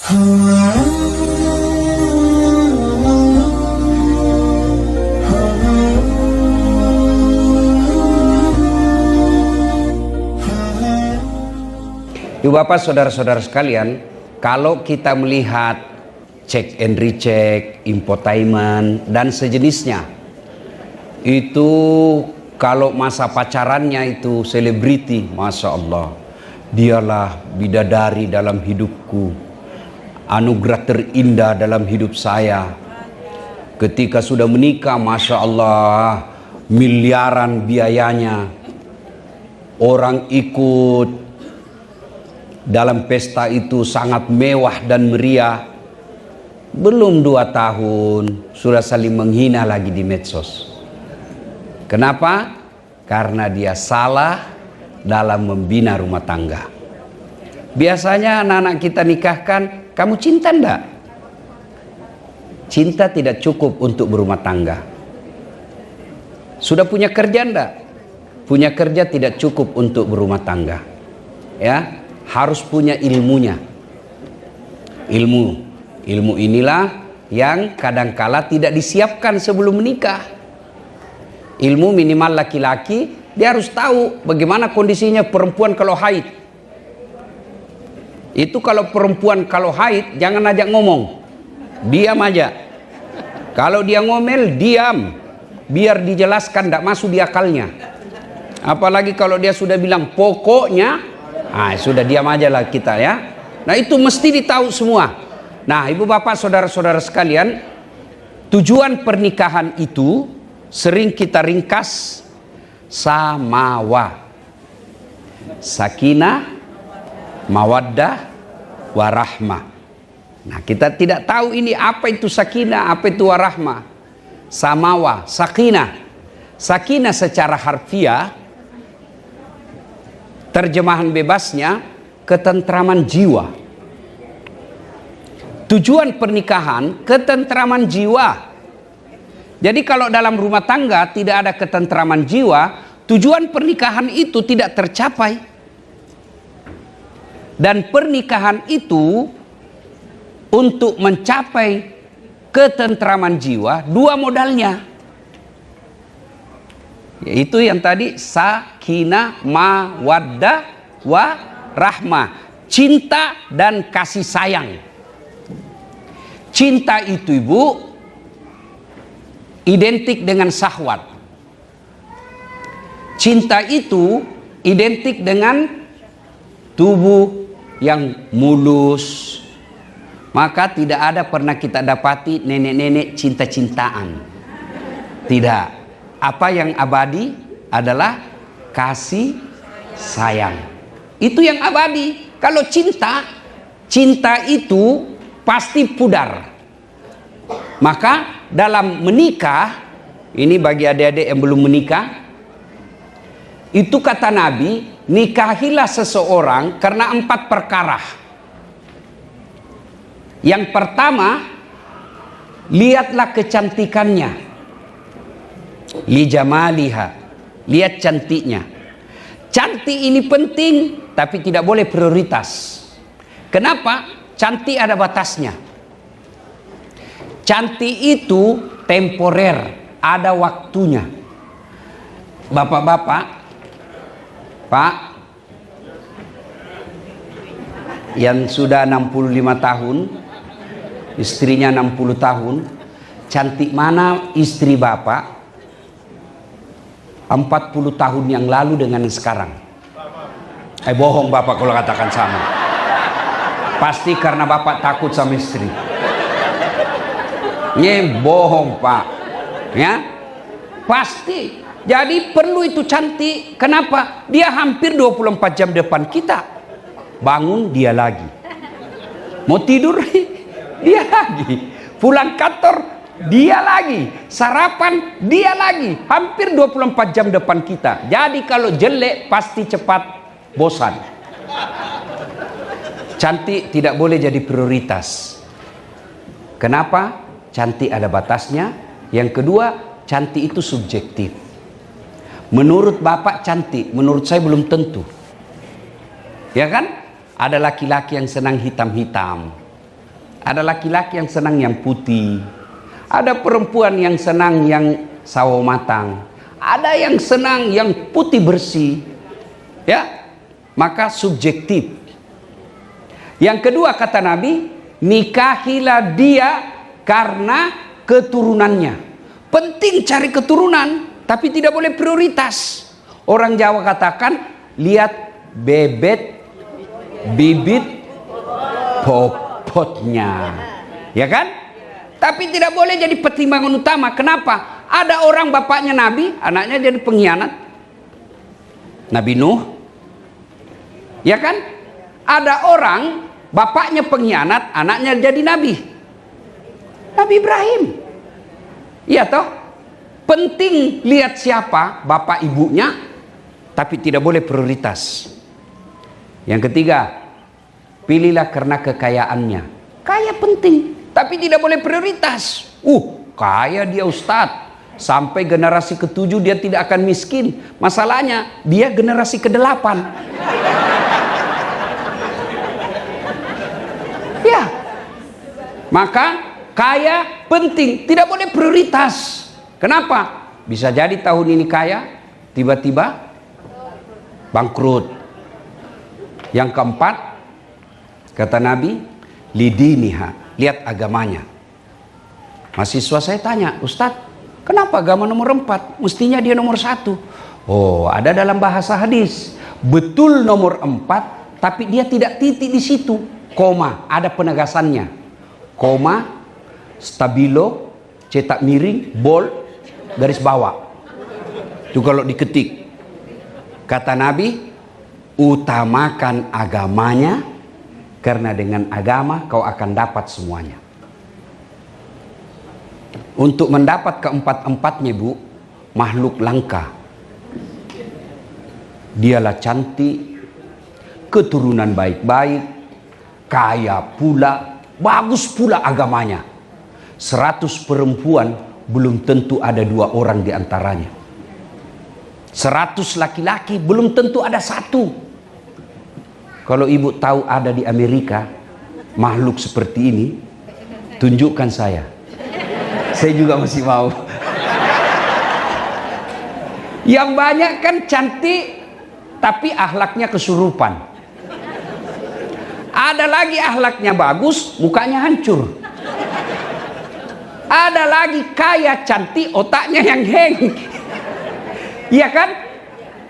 Ibu bapak saudara-saudara sekalian, kalau kita melihat cek and recheck, infotainment dan sejenisnya, itu kalau masa pacarannya itu selebriti, Masya Allah, dialah bidadari dalam hidupku, anugerah terindah dalam hidup saya. Ketika sudah menikah, Masya Allah, miliaran biayanya, orang ikut dalam pesta itu sangat mewah dan meriah. Belum 2 tahun sudah saling menghina lagi di medsos. Kenapa? Karena dia salah dalam membina rumah tangga. Biasanya anak-anak kita nikahkan, kamu cinta enggak? Cinta tidak cukup untuk berumah tangga. Sudah punya kerja enggak? Punya kerja tidak cukup untuk berumah tangga. Ya, harus punya ilmunya. Ilmu inilah yang kadangkala tidak disiapkan sebelum menikah. Ilmu minimal laki-laki, dia harus tahu bagaimana kondisinya perempuan kalau haid. Itu kalau perempuan kalau haid, jangan ajak ngomong, diam aja. Kalau dia ngomel, diam, biar dijelaskan, tidak masuk di akalnya. Apalagi kalau dia sudah bilang pokoknya, sudah diam aja lah kita ya. Nah itu mesti ditahu semua. Nah ibu bapak saudara-saudara sekalian, tujuan pernikahan itu sering kita ringkas samawa, sakinah, mawaddah, warahmah. Nah kita tidak tahu ini apa itu sakinah, apa itu warahmah. Samawa, sakinah. Sakinah secara harfiah, terjemahan bebasnya ketentraman jiwa. Tujuan pernikahan ketentraman jiwa. Jadi kalau dalam rumah tangga tidak ada ketentraman jiwa, tujuan pernikahan itu tidak tercapai. Dan pernikahan itu untuk mencapai ketentraman jiwa, 2 modalnya. Yaitu yang tadi sakinah, mawaddah, warahmah. Cinta dan kasih sayang. Cinta itu ibu identik dengan syahwat. Cinta itu identik dengan tubuh yang mulus. Maka tidak ada pernah kita dapati nenek-nenek cinta-cintaan. Tidak. Apa yang abadi adalah kasih sayang. Itu yang abadi. Kalau cinta itu pasti pudar. Maka dalam menikah, ini bagi adik-adik yang belum menikah, itu kata Nabi, nikahilah seseorang karena 4 perkara. Yang pertama, lihatlah kecantikannya. Li jamaliha, lihat cantiknya. Cantik ini penting, tapi tidak boleh prioritas. Kenapa? Cantik ada batasnya. Cantik itu temporer, ada waktunya. Bapak-bapak, Pak, yang sudah 65 tahun, istrinya 60 tahun, cantik mana istri Bapak 40 tahun yang lalu dengan sekarang? Bohong Bapak kalau katakan sama. Pasti karena Bapak takut sama istri. Bohong Pak. Ya, pasti. Jadi perlu itu cantik. Kenapa? Dia hampir 24 jam depan kita. Bangun dia lagi. Mau tidur dia lagi. Pulang kantor dia lagi. Sarapan dia lagi. Hampir 24 jam depan kita. Jadi kalau jelek pasti cepat bosan. Cantik tidak boleh jadi prioritas. Kenapa? Cantik ada batasnya. Yang kedua, cantik itu subjektif. Menurut Bapak cantik, menurut saya belum tentu. Ya kan? Ada laki-laki yang senang hitam-hitam. Ada laki-laki yang senang yang putih, ada perempuan yang senang yang sawo matang, ada yang senang yang putih bersih. Ya, maka subjektif. Yang kedua kata Nabi, nikahilah dia karena keturunannya. Penting cari keturunan, tapi tidak boleh prioritas. Orang Jawa katakan, lihat bebet, bibit, popotnya. Ya kan? Tapi tidak boleh jadi pertimbangan utama. Kenapa? Ada orang bapaknya Nabi, anaknya jadi pengkhianat. Nabi Nuh. Ya kan? Ada orang bapaknya pengkhianat, anaknya jadi nabi. Nabi Ibrahim. Iya toh? Penting lihat siapa bapak ibunya, tapi tidak boleh prioritas. Yang ketiga, pilihlah karena kekayaannya. Kaya penting, tapi tidak boleh prioritas. Kaya dia Ustadz. Sampai generasi ke-7 dia tidak akan miskin. Masalahnya dia generasi ke-8. Ya. Maka kaya penting, tidak boleh prioritas. Kenapa? Bisa jadi tahun ini kaya, tiba-tiba bangkrut. Yang keempat, kata Nabi, lidiniha, lihat agamanya. Mahasiswa saya tanya, Ustadz, kenapa agama nomor 4? Mestinya dia nomor 1. Oh, ada dalam bahasa hadis. Betul nomor 4, tapi dia tidak titik di situ. Koma, ada penegasannya. Koma, stabilo, cetak miring, bold, garis bawah. Itu kalau diketik. Kata Nabi, utamakan agamanya, karena dengan agama kau akan dapat semuanya. Untuk mendapat keempat-empatnya, Bu, makhluk langka. Dialah cantik, keturunan baik-baik, kaya pula, bagus pula agamanya. 100 perempuan belum tentu ada 2 orang di antaranya. 100 laki-laki belum tentu ada 1. Kalau ibu tahu ada di Amerika makhluk seperti ini, tunjukkan saya. Saya juga masih mau. Yang banyak kan cantik, tapi akhlaknya kesurupan. Ada lagi akhlaknya bagus, mukanya hancur. Ada lagi kaya cantik, otaknya yang heng. Iya kan?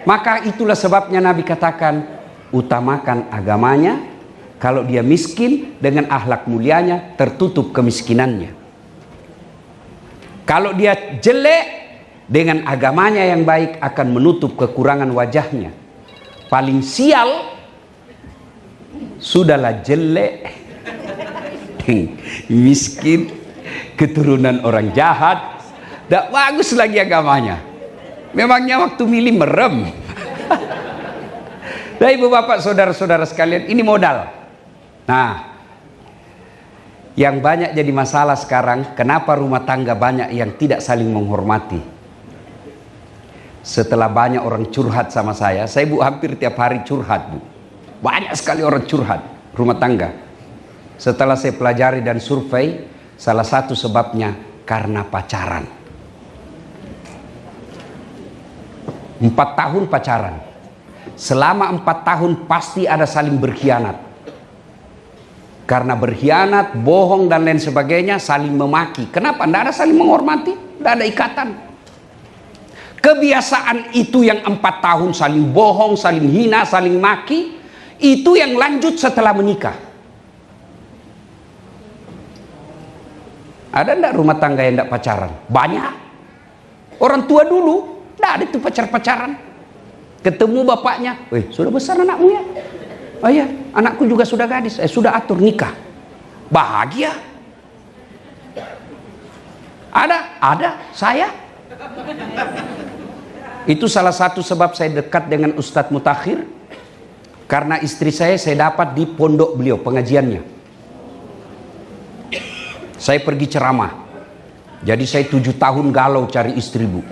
Maka itulah sebabnya Nabi katakan, utamakan agamanya. Kalau dia miskin, dengan akhlak mulianya tertutup kemiskinannya. Kalau dia jelek, dengan agamanya yang baik akan menutup kekurangan wajahnya. Paling sial, sudahlah jelek, miskin, keturunan orang jahat, tidak bagus lagi agamanya. Memangnya waktu milih merem. Nah, ibu bapak saudara-saudara sekalian, ini modal. Nah, yang banyak jadi masalah sekarang, kenapa rumah tangga banyak yang tidak saling menghormati. Setelah banyak orang curhat sama saya Bu hampir tiap hari curhat, Bu. Banyak sekali orang curhat rumah tangga. Setelah saya pelajari dan survei, salah satu sebabnya karena pacaran. 4 tahun pacaran. Selama 4 tahun pasti ada saling berkhianat. Karena berkhianat, bohong dan lain sebagainya, saling memaki. Kenapa? Tidak ada saling menghormati, tidak ada ikatan. Kebiasaan itu yang 4 tahun saling bohong, saling hina, saling maki, itu yang lanjut setelah menikah. Ada tidak rumah tangga yang tidak pacaran? Banyak. Orang tua dulu, tidak ada itu pacar-pacaran. Ketemu bapaknya, sudah besar anakmu ya? Oh iya, anakku juga sudah gadis, sudah atur nikah. Bahagia. Ada, saya. Itu salah satu sebab saya dekat dengan Ustadz Mutakhir. Karena istri saya dapat di pondok beliau, pengajiannya. Saya pergi ceramah. Jadi saya 7 tahun galau cari istri, Bu.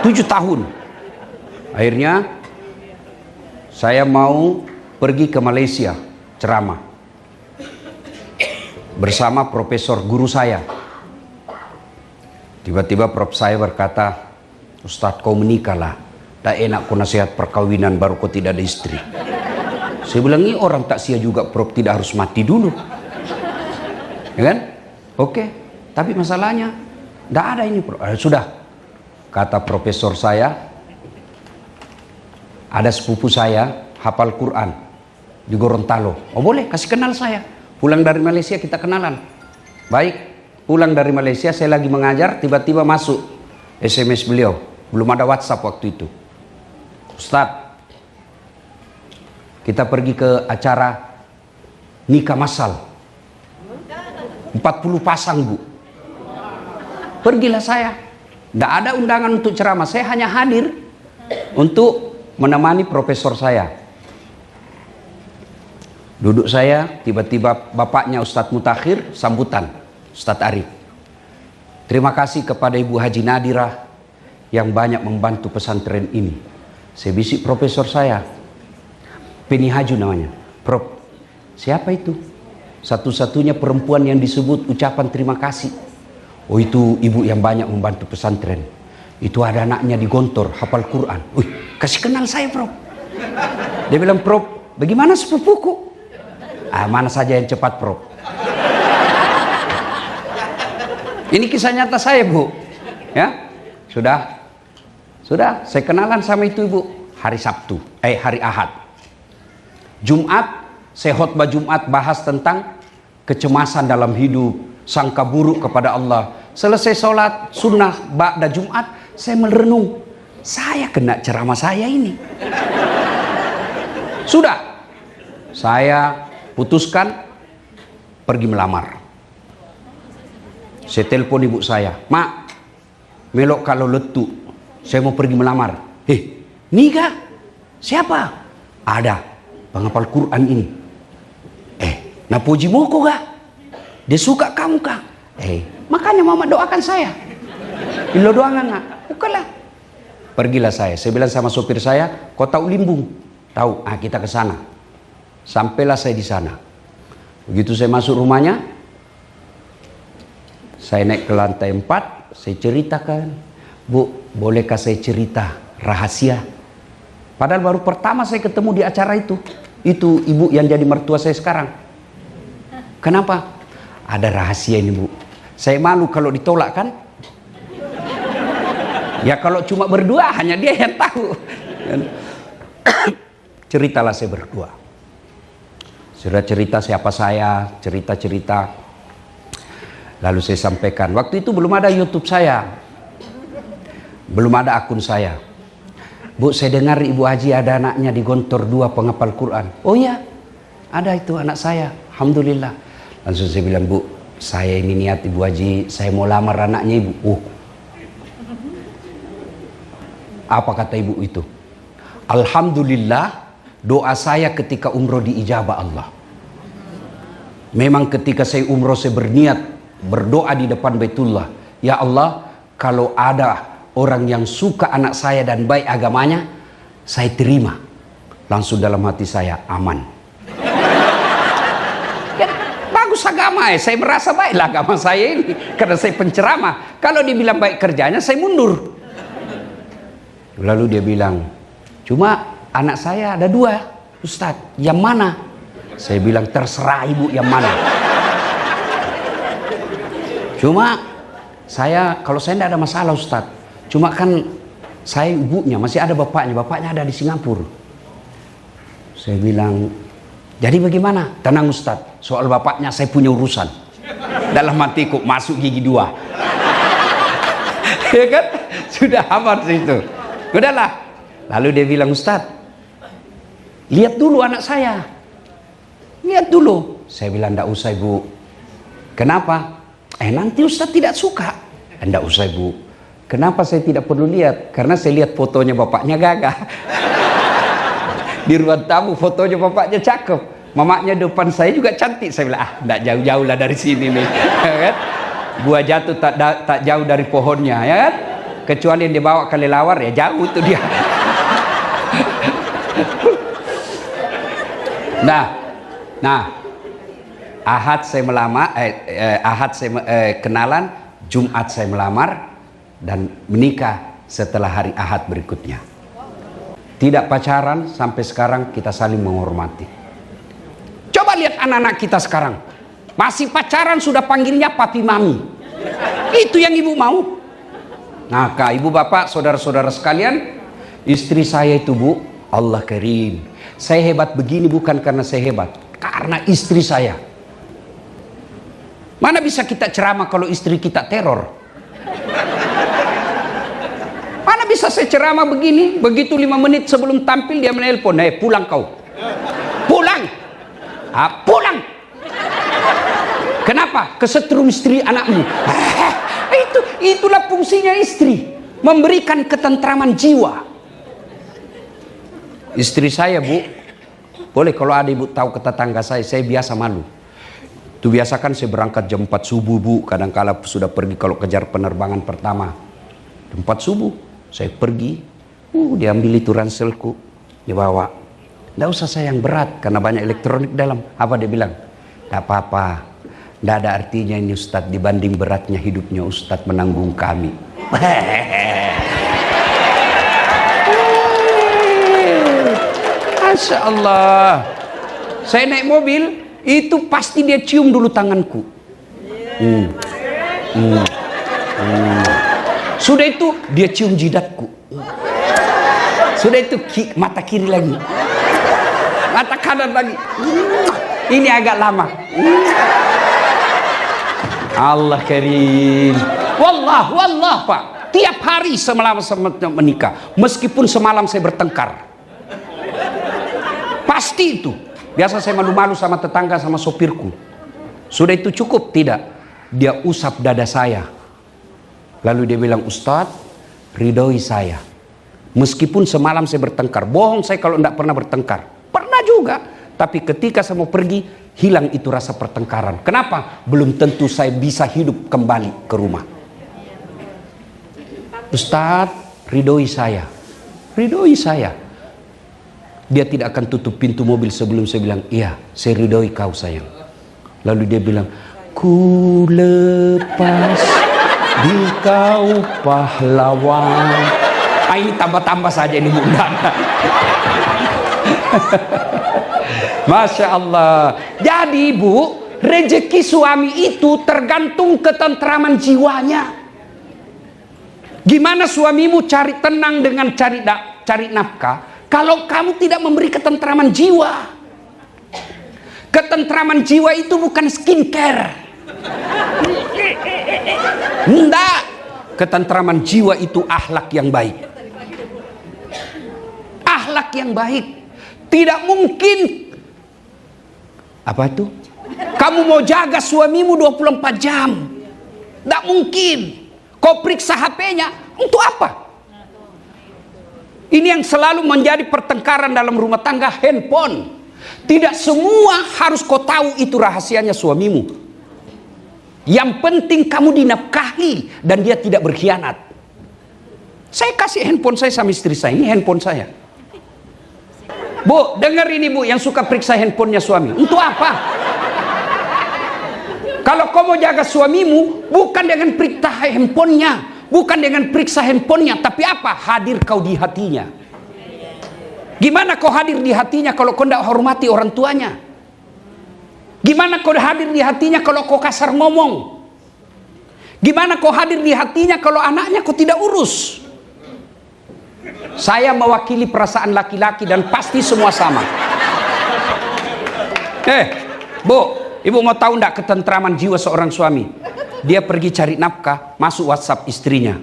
7 tahun. Akhirnya saya mau pergi ke Malaysia ceramah. bersama profesor guru saya. Tiba-tiba prof saya berkata, Ustadz kau menikahlah, tak enak kau nasihat perkawinan baru kau tidak ada istri. Saya bilang, ini orang tak sia juga prof, tidak harus mati dulu. Ya kan? Oke, tapi masalahnya tidak ada ini prof. Sudah, kata profesor saya, ada sepupu saya hafal Quran di Gorontalo. Oh boleh, kasih kenal saya. Pulang dari Malaysia kita kenalan. Baik, pulang dari Malaysia saya lagi mengajar, tiba-tiba masuk SMS beliau. Belum ada WhatsApp waktu itu. Ustadz, kita pergi ke acara nikah massal. 40 pasang bu. Pergilah saya. Tidak ada undangan untuk ceramah. Saya hanya hadir untuk menemani profesor saya. Duduk saya, tiba-tiba bapaknya Ustadz Mutakhir sambutan. Ustadz Arif. Terima kasih kepada Ibu Haji Nadirah yang banyak membantu pesantren ini. Saya bisik profesor saya. Penny Haju namanya. Prof, siapa itu? Satu-satunya perempuan yang disebut ucapan terima kasih. Oh itu ibu yang banyak membantu pesantren. Itu ada anaknya di Gontor, hafal Quran. Wih, kasih kenal saya prof. Dia bilang, prof, bagaimana sepupuku? Mana saja yang cepat prof. Ini kisah nyata saya bu. Ya, sudah, saya kenalan sama itu ibu. Hari Sabtu, hari Ahad. Jumat, saya khotbah Jumat bahas tentang kecemasan dalam hidup, sangka buruk kepada Allah. Selesai sholat sunnah ba'da Jumat, saya merenung, saya kena ceramah saya ini. Sudah, saya putuskan pergi melamar. Saya telepon ibu saya, Mak, melok kalau letu, saya mau pergi melamar. Nikah? Siapa? Ada, penghafal Quran ini. Napuji moko gak? Dia suka kamu kak? Makanya mama doakan saya. Ilo doangan nak. Bukanlah. Pergilah saya bilang sama sopir saya, kau tahu Limbung? Tahu, kita ke sana. Sampailah saya di sana. Begitu saya masuk rumahnya, saya naik ke lantai 4, saya ceritakan, Bu, bolehkah saya cerita rahasia? Padahal baru pertama saya ketemu di acara itu. Itu ibu yang jadi mertua saya sekarang. Kenapa? Ada rahasia ini bu. Saya malu kalau ditolak kan. Ya kalau cuma berdua hanya dia yang tahu. Ceritalah saya berdua. Sudah cerita siapa saya, cerita-cerita. Lalu saya sampaikan. Waktu itu belum ada YouTube saya. Belum ada akun saya. Bu, saya dengar Ibu Haji ada anaknya di Gontor 2 penghafal Quran. Oh iya, ada itu anak saya. Alhamdulillah. Langsung saya bilang, Bu, saya ini niat Ibu Haji, saya mau lamar anaknya Ibu. Apa kata Ibu itu? Alhamdulillah, doa saya ketika umroh diijabah Allah. Memang ketika saya umroh saya berniat berdoa di depan Baitullah. Ya Allah, kalau ada orang yang suka anak saya dan baik agamanya, saya terima. Langsung dalam hati saya, aman. Bagus agama ya, saya merasa baiklah agama saya ini. Karena saya penceramah. Kalau dia bilang baik kerjanya, saya mundur. Lalu dia bilang, cuma anak saya ada 2, Ustadz, yang mana? Saya bilang, terserah ibu yang mana. Cuma saya, kalau saya tidak ada masalah Ustadz. Cuma kan saya ibunya, masih ada bapaknya ada di Singapura. Saya bilang, jadi bagaimana? Tenang Ustadz, soal bapaknya saya punya urusan. Dalam hatiku masuk gigi 2. Ya kan? Sudah aman situ. Udahlah. Lalu dia bilang, Ustadz, lihat dulu anak saya. Lihat dulu. Saya bilang, enggak usah Ibu. Kenapa? Nanti Ustadz tidak suka. Enggak usah Ibu. Kenapa saya tidak perlu lihat? Karena saya lihat fotonya bapaknya gagah. Di ruang tamu fotonya bapaknya cakep. Mamanya depan saya juga cantik. Saya bilang, enggak jauh-jauh lah dari sini nih. Kan? Buah jatuh tak jauh dari pohonnya, ya kan? Kecuali yang dibawa kelelawar ya jauh tuh dia. Nah, Ahad saya melamar, Ahad saya kenalan, Jumat saya melamar, dan menikah setelah hari Ahad berikutnya. Tidak pacaran sampai sekarang, kita saling menghormati. Coba lihat anak-anak kita sekarang, masih pacaran sudah panggilnya papi mami. Itu yang ibu mau? Nah, ibu bapak, saudara-saudara sekalian, istri saya itu bu, Allah karim. Saya hebat begini bukan karena saya hebat, karena istri saya. Mana bisa kita ceramah kalau istri kita teror? Mana bisa saya ceramah begini, begitu 5 menit sebelum tampil dia menelpon, pulang kau. Pulang. Pulang. Kenapa? Kesetrum istri anakmu. Itulah fungsinya istri, memberikan ketentraman jiwa. Istri saya bu, boleh kalau ada ibu tahu ke tetangga saya biasa malu. Itu biasa kan saya berangkat jam 4 subuh bu, kadang-kala sudah pergi kalau kejar penerbangan pertama. Jam 4 subuh saya pergi, diambil itu ranselku, dibawa. Nggak usah saya yang berat karena banyak elektronik dalam. Apa dia bilang? Nggak apa-apa, nggak ada artinya ini Ustadz, dibanding beratnya hidupnya Ustadz menanggung kami. Masya Allah. Saya naik mobil, itu pasti dia cium dulu tanganku. Sudah itu dia cium jidatku. Sudah itu mata kiri lagi, mata kanan lagi. Ini agak lama. Allah karim. Wallah Pak, tiap hari semalam menikah, meskipun semalam saya bertengkar, pasti itu. Biasa saya malu-malu sama tetangga, sama sopirku. Sudah itu cukup? Tidak. Dia usap dada saya. Lalu dia bilang, Ustadz, ridhoi saya. Meskipun semalam saya bertengkar. Bohong saya kalau tidak pernah bertengkar. Pernah juga. Tapi ketika saya mau pergi, hilang itu rasa pertengkaran. Kenapa? Belum tentu saya bisa hidup kembali ke rumah. Ustadz, ridhoi saya. Ridhoi saya. Dia tidak akan tutup pintu mobil sebelum saya bilang, iya, saya ridhoi kau sayang. Lalu dia bilang, ku lepas di kau pahlawan. Ini tambah-tambah saja ini bunda. Masya Allah. Jadi ibu, rezeki suami itu tergantung ketentraman jiwanya. Gimana suamimu cari tenang dengan cari nafkah kalau kamu tidak memberi ketentraman jiwa? Ketentraman jiwa itu bukan skincare. Enggak. Ketentraman jiwa itu akhlak yang baik. Akhlak yang baik. Tidak mungkin. Apa itu? Kamu mau jaga suamimu 24 jam. Tidak mungkin. Kau periksa HP-nya. Untuk apa? Ini yang selalu menjadi pertengkaran dalam rumah tangga, handphone. Tidak semua harus kau tahu itu rahasianya suamimu. Yang penting kamu dinafkahi dan dia tidak berkhianat. Saya kasih handphone saya sama istri saya, ini handphone saya. Bu, dengar ini bu, yang suka periksa handphonenya suami. Untuk apa? Kalau kau mau jaga suamimu, bukan dengan periksa handphonenya, bukan dengan periksa handphonenya, tapi apa? Hadir kau di hatinya. Gimana kau hadir di hatinya kalau kau tidak hormati orang tuanya? Gimana kau hadir di hatinya kalau kau kasar ngomong? Gimana kau hadir di hatinya kalau anaknya kau tidak urus? Saya mewakili perasaan laki-laki dan pasti semua sama. Bu, ibu mau tahu enggak ketentraman jiwa seorang suami? Dia pergi cari nafkah, masuk WhatsApp istrinya.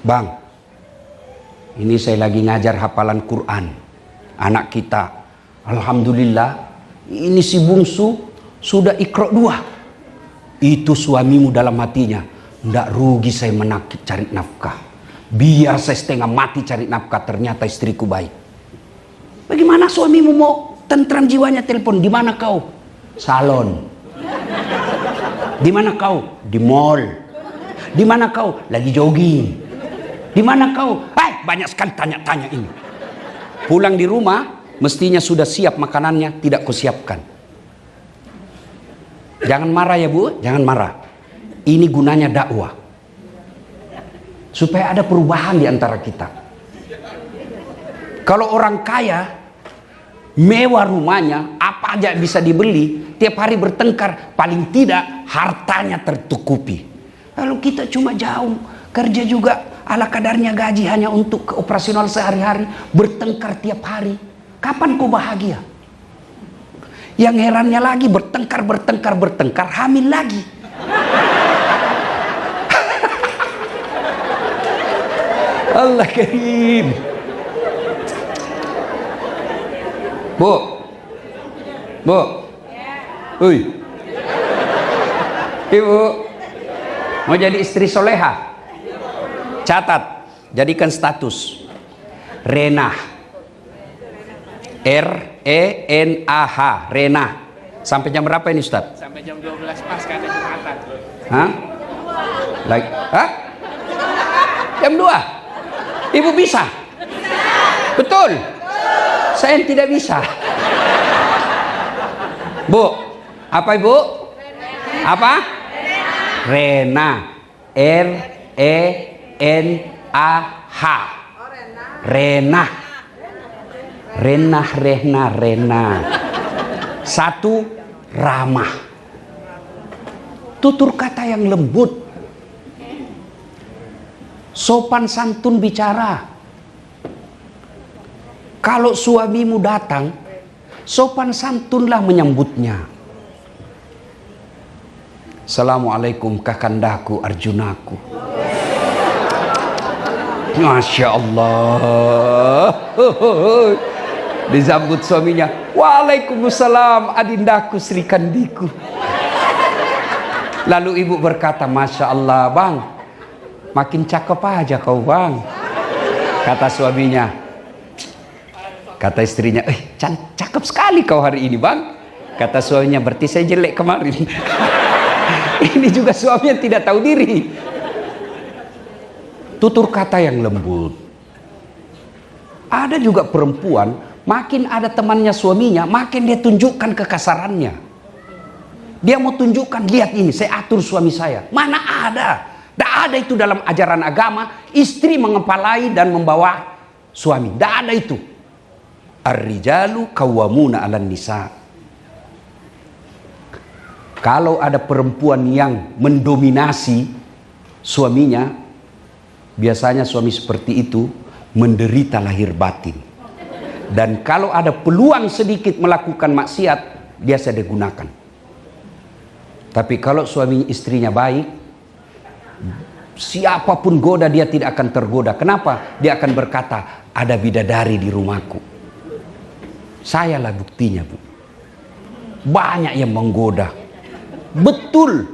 Bang, ini saya lagi ngajar hafalan Quran. Anak kita, alhamdulillah, ini si bungsu sudah Iqra 2. Itu suamimu dalam hatinya, ndak rugi saya menakit cari nafkah. Biar saya setengah mati cari nafkah, ternyata istriku baik. Bagaimana suamimu mau tentram jiwanya? Telepon, di mana kau? Salon. Di mana kau? Di mall. Di mana kau? Lagi jogging. Di mana kau? Banyak sekali tanya-tanya ini. Pulang di rumah, mestinya sudah siap makanannya, tidak kau siapkan. Jangan marah ya Bu, jangan marah. Ini gunanya dakwah. Supaya ada perubahan di antara kita. Kalau orang kaya, mewah rumahnya, apa aja bisa dibeli, tiap hari bertengkar, paling tidak hartanya tertukupi. Lalu kita cuma jauh, kerja juga ala kadarnya, gaji hanya untuk operasional sehari-hari, bertengkar tiap hari. Kapan kau bahagia? Yang herannya lagi bertengkar, hamil lagi. Allah karim. Bu. Uy. Ibu mau jadi istri soleha? Catat, jadikan status. Renah. R-E-N-A-H. Renah. Sampai jam berapa ini Ustaz? Sampai jam 12 pas karena Jumatan. Hah? Like, hah? Jam 2? Ibu bisa? Betul? Saya tidak bisa. Bu, apa Ibu? Apa? Rena. R-E-N-A-H. Rena. Rena. Satu, ramah. Tutur kata yang lembut. Sopan santun bicara. Kalau suamimu datang, sopan santunlah menyambutnya. Assalamualaikum kakandaku Arjunaku. Masya Allah. Disambut suaminya. Waalaikumsalam adindaku Sri Kandiku. Lalu ibu berkata, Masya Allah bang, makin cakep aja kau bang. Kata suaminya. Kata istrinya, cakep sekali kau hari ini bang. Kata suaminya, berarti saya jelek kemarin. Ini juga suami yang tidak tahu diri. Tutur kata yang lembut. Ada juga perempuan, makin ada temannya suaminya, makin dia tunjukkan kekasarannya. Dia mau tunjukkan, lihat ini, saya atur suami saya. Mana ada? Tidak ada itu dalam ajaran agama, istri mengepalai dan membawa suami. Tidak ada itu. Ar-rijalu qawwamuna 'alan nisa. Kalau ada perempuan yang mendominasi suaminya, biasanya suami seperti itu menderita lahir batin. Dan kalau ada peluang sedikit melakukan maksiat, dia saya digunakan. Tapi kalau suami istrinya baik, siapapun goda dia tidak akan tergoda. Kenapa? Dia akan berkata, ada bidadari di rumahku. Sayalah buktinya Bu. Banyak yang menggoda. Betul.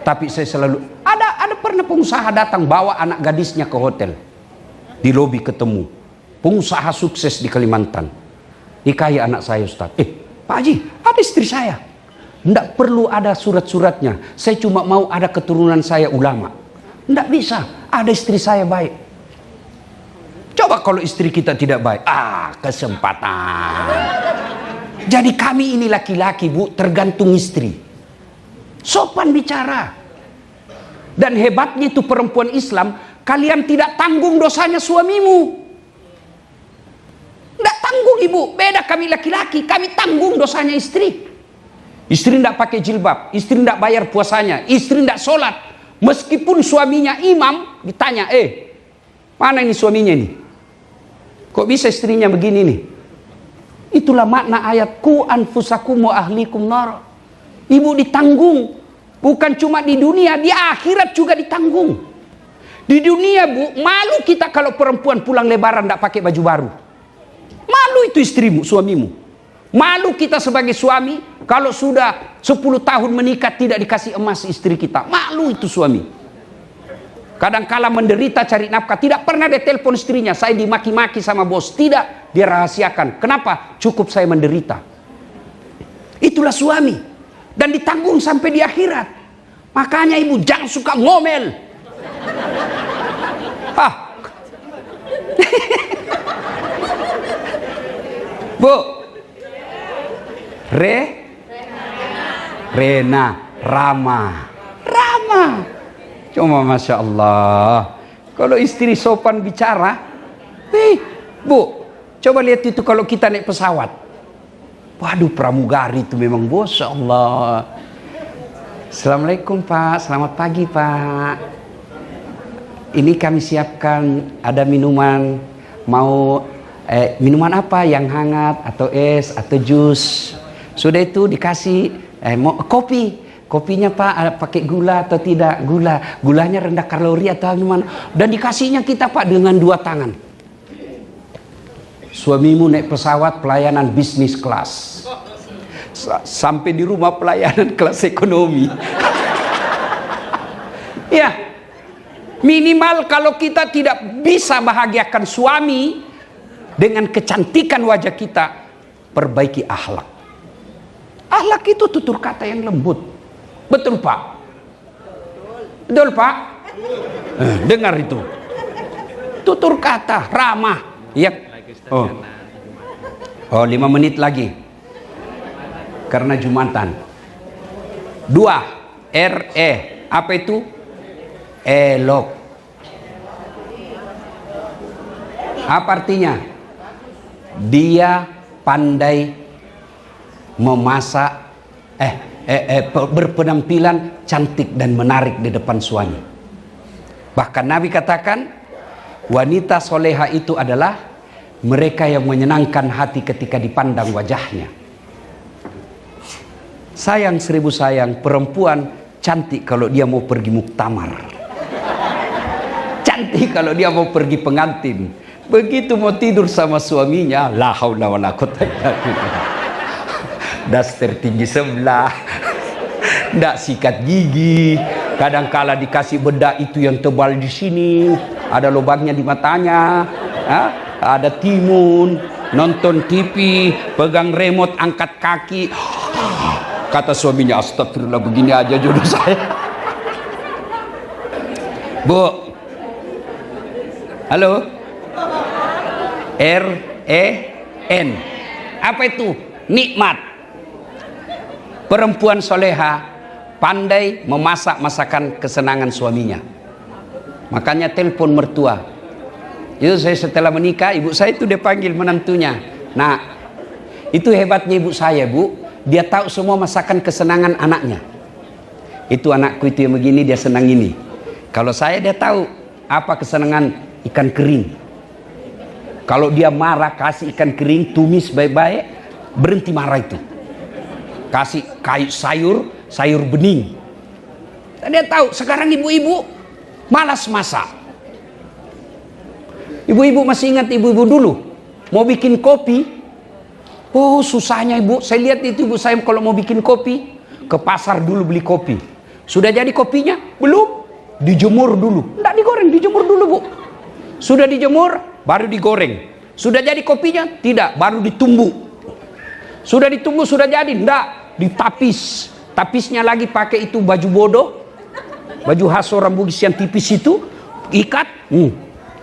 Tapi saya selalu ada pernah pengusaha datang bawa anak gadisnya ke hotel. Di lobi ketemu pengusaha sukses di Kalimantan. Nikahi anak saya Ustaz. Pak Haji, ada istri saya. Tidak perlu ada surat-suratnya. Saya cuma mau ada keturunan saya ulama. Tidak bisa. Ada istri saya baik. Coba kalau istri kita tidak baik. Kesempatan. Jadi kami ini laki-laki Bu, tergantung istri. Sopan bicara. Dan hebatnya itu perempuan Islam, kalian tidak tanggung dosanya suamimu. Tidak tanggung ibu. Beda kami laki-laki, kami tanggung dosanya istri. Istri tidak pakai jilbab, istri tidak bayar puasanya, istri tidak sholat. Meskipun suaminya imam, ditanya, mana ini suaminya ini? Kok bisa istrinya begini nih? Itulah makna ayat ku anfusakum wa ahlikum nar. Ibu ditanggung. Bukan cuma di dunia, di akhirat juga ditanggung. Di dunia Bu, malu kita kalau perempuan pulang lebaran tidak pakai baju baru. Malu itu istrimu, suamimu. Malu kita sebagai suami kalau sudah 10 tahun menikah tidak dikasih emas istri kita. Malu itu suami. Kadang-kala menderita cari nafkah, tidak pernah dia telepon istrinya, saya dimaki-maki sama bos, tidak, dia rahasiakan. Kenapa? Cukup saya menderita. Itulah suami. Dan ditanggung sampai di akhirat. Makanya ibu jangan suka ngomel. Bu. Rena, Rama. Cuma Masya Allah. Kalau istri sopan bicara, Bu, coba lihat itu kalau kita naik pesawat. Waduh, pramugari itu memang Masya Allah. Assalamualaikum Pak, selamat pagi Pak. Ini kami siapkan ada minuman. Mau minuman apa? Yang hangat atau es atau jus? Sudah itu dikasih mau kopi. Kopinya Pak pakai gula atau tidak? Gulanya rendah kalori atau gimana? Dan dikasihnya kita Pak dengan 2 tangan. Suamimu naik pesawat pelayanan bisnis kelas. Sampai di rumah pelayanan kelas ekonomi. Ya, minimal kalau kita tidak bisa bahagiakan suami dengan kecantikan wajah kita, perbaiki akhlak. Akhlak itu tutur kata yang lembut. Betul Pak? Betul Pak? Dengar itu. Tutur kata, ramah. Ya. Oh, 5 menit lagi. Karena Jumatan. 2. RE. Apa itu? Elok. Apa artinya? Dia pandai memasak, berpenampilan cantik dan menarik di depan suami. Bahkan Nabi katakan, wanita soleha itu adalah mereka yang menyenangkan hati ketika dipandang wajahnya. Sayang 1000 sayang, perempuan cantik kalau dia mau pergi muktamar. Cantik kalau dia mau pergi pengantin. Begitu mau tidur sama suaminya, la haula wala quwwata illa billah. Daster tinggi sebelah, ndak sikat gigi, kadangkala dikasih bedak itu yang tebal di sini, ada lubangnya di matanya, ada timun, nonton TV, pegang remote, angkat kaki. Kata suaminya, astagfirullah, begini aja jodoh saya. Bu, halo, REN, apa itu? Nikmat. Perempuan soleha pandai memasak masakan kesenangan suaminya. Makanya telepon mertua. Itu saya setelah menikah, ibu saya itu dia panggil menantunya. Nah, itu hebatnya ibu saya, Bu. Dia tahu semua masakan kesenangan anaknya. Itu anakku itu yang begini, dia senang ini. Kalau saya, dia tahu apa kesenangan ikan kering. Kalau dia marah, kasih ikan kering, tumis baik-baik, berhenti marah itu. Kasih kayu sayur bening. Dia tahu. Sekarang ibu-ibu malas masak. Ibu-ibu masih ingat ibu-ibu dulu mau bikin kopi. Oh, susahnya ibu. Saya lihat itu ibu saya kalau mau bikin kopi, ke pasar dulu beli kopi. Sudah jadi kopinya? Belum. Dijemur dulu. Enggak digoreng, dijemur dulu, Bu. Sudah dijemur, baru digoreng. Sudah jadi kopinya? Tidak, baru ditumbuk. Sudah ditumbuk, sudah jadi? Enggak. Ditapis, tapisnya lagi pakai itu baju bodoh, baju haso rambugis yang tipis itu, ikat.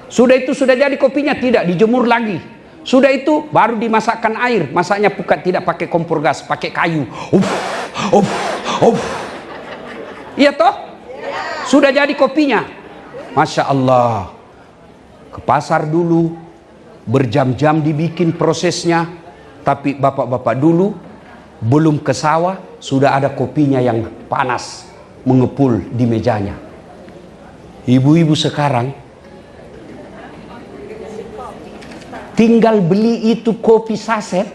Sudah itu sudah jadi kopinya? Tidak, dijemur lagi. Sudah itu baru dimasakkan air, masaknya bukan tidak pakai kompor gas, pakai kayu. Iya toh? Sudah jadi kopinya. Masya Allah. Ke pasar dulu, berjam-jam dibikin prosesnya, tapi bapak-bapak dulu belum ke sawah, sudah ada kopinya yang panas mengepul di mejanya. Ibu-ibu sekarang tinggal beli itu kopi saset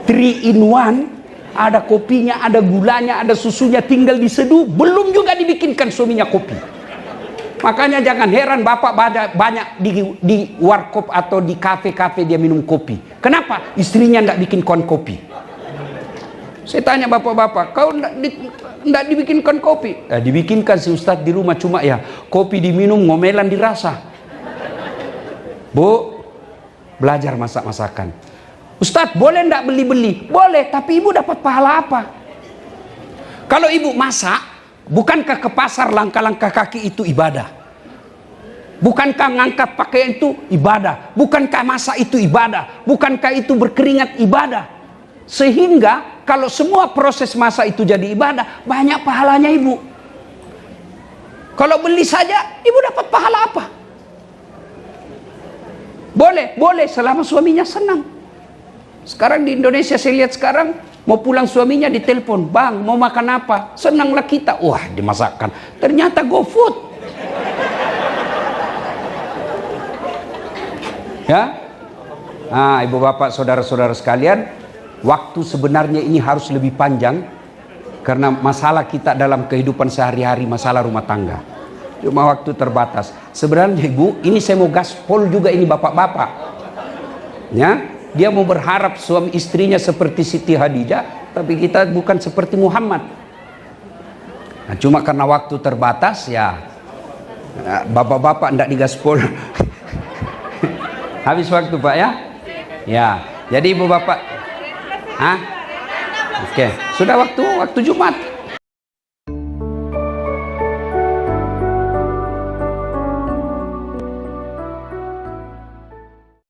3 in 1, ada kopinya, ada gulanya, ada susunya, tinggal diseduh, belum juga dibikinkan suaminya kopi. Makanya jangan heran bapak banyak di warkop atau di kafe-kafe dia minum kopi. Kenapa? Istrinya enggak bikin kopi. Saya tanya bapak-bapak, kau enggak dibikinkan kopi? Dibikinkan si Ustadz di rumah, cuma ya kopi diminum, ngomelan dirasa. Bu, belajar masak-masakan. Ustadz, boleh enggak beli-beli? Boleh, tapi ibu dapat pahala apa? Kalau ibu masak, bukankah ke pasar langkah-langkah kaki itu ibadah? Bukankah ngangkat pakaian itu ibadah? Bukankah masak itu ibadah? Bukankah itu berkeringat ibadah? Sehingga kalau semua proses masak itu jadi ibadah, banyak pahalanya ibu. Kalau beli saja, ibu dapat pahala apa? Boleh selama suaminya senang. Sekarang di Indonesia saya lihat sekarang, mau pulang suaminya ditelepon, bang mau makan apa? Senanglah kita, wah dimasakkan. Ternyata GoFood. Ya, nah, ibu bapak saudara-saudara sekalian, waktu sebenarnya ini harus lebih panjang karena masalah kita dalam kehidupan sehari-hari, masalah rumah tangga. Cuma waktu terbatas. Sebenarnya ibu, ini saya mau gaspol juga ini bapak-bapak. Ya, dia mau berharap suami istrinya seperti Siti Hadijah, tapi kita bukan seperti Muhammad. Nah, cuma karena waktu terbatas ya, bapak-bapak tidak digaspol. Habis waktu Pak ya? Ya. Jadi ibu bapak. Hah? Oke. Sudah waktu Jumat.